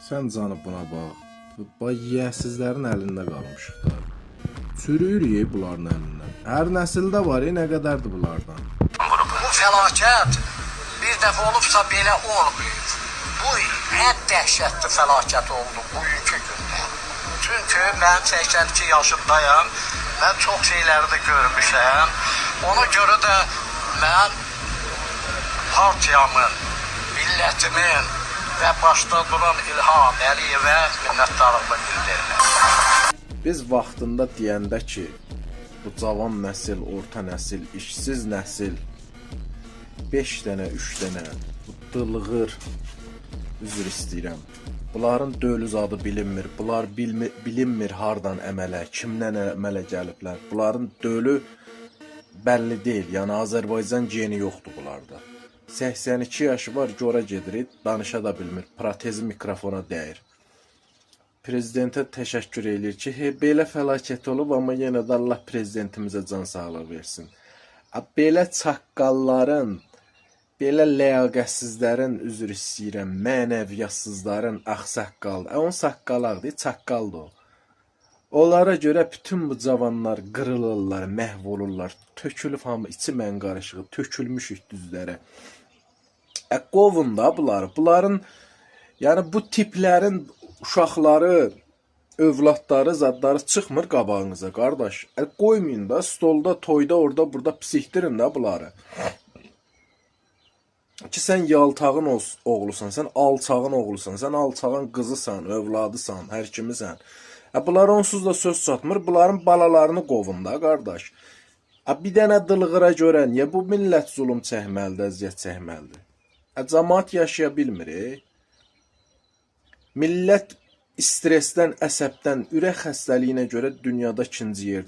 Sən canı buna bax. Yiyəsizlərin əlində qalmışıq da. Çürüyürük bunların əlindən. Hər nəsildə var, nə qədərdir bunlardan. Bu fəlakət bir dəfə olubsa belə olmayıb. Bu ən dəhşətli fəlakət oldu bugünkü gündə. Çünki mən 82 yaşındayım. Mən çox şeyləri də görmüşəm. Ona görə də mən partiyamın, millətimin və başda duran İlham Əliyevə minnətdarlığımı bildirirəm. Biz vaxtında deyəndə ki, bu cavan nəsil, orta nəsil, işsiz nəsil 5 dənə, 3 dənə bu dılğır, üzr istəyirəm. Bunların dölüz adı bilinmir. Bunlar bilinmir hardan əmələ, kimdən əmələ gəliblər. Bunların dölü bəlli deyil. Yəni Azərbaycan geni yoxdur bunlarda. 82 yaşı var, gora gedirik, danışa da bilmir. Protezi mikrofona dəyir. Prezidentə təşəkkür eləyir ki, belə fəlakət olub, amma yenə də Allah prezidentimizə can sağlığı versin. Belə çaqqalların, belə ləyaqətsizlərin, üzr istəyirəm, mənəviyyatsızların ağsaqqal, onun saqqalaqdır, çaqqaldır o. Onlara görə bütün bu cavanlar qırılırlar, məhv olurlar, tökülüb hamı, içi mən qarışığı, tökülmüşük düzlərə. Qovun da bunları, bunların, yəni bu tiplərin uşaqları, övladları, zadları çıxmır qabağınıza, qardaş. Qoymayın da, stolda, toyda, orada, burada pisikdirin də bunları. Ki, sən yaltağın oğlusan, sən alçağın oğlusan, sən alçağın qızısan, övladısan, hər kimisən. Bunlar onsuz da söz çatmır, bunların balalarını qovun da, qardaş. Bir dənə dılğıra görə niyə bu millət zulüm çəkməlidir, əziyyət çəkməlidir? Cəmaat yaşaya bilmir. Millət stressdən, əsəbdən, ürək xəstəliyinə görə dünyada ikinci yerdə.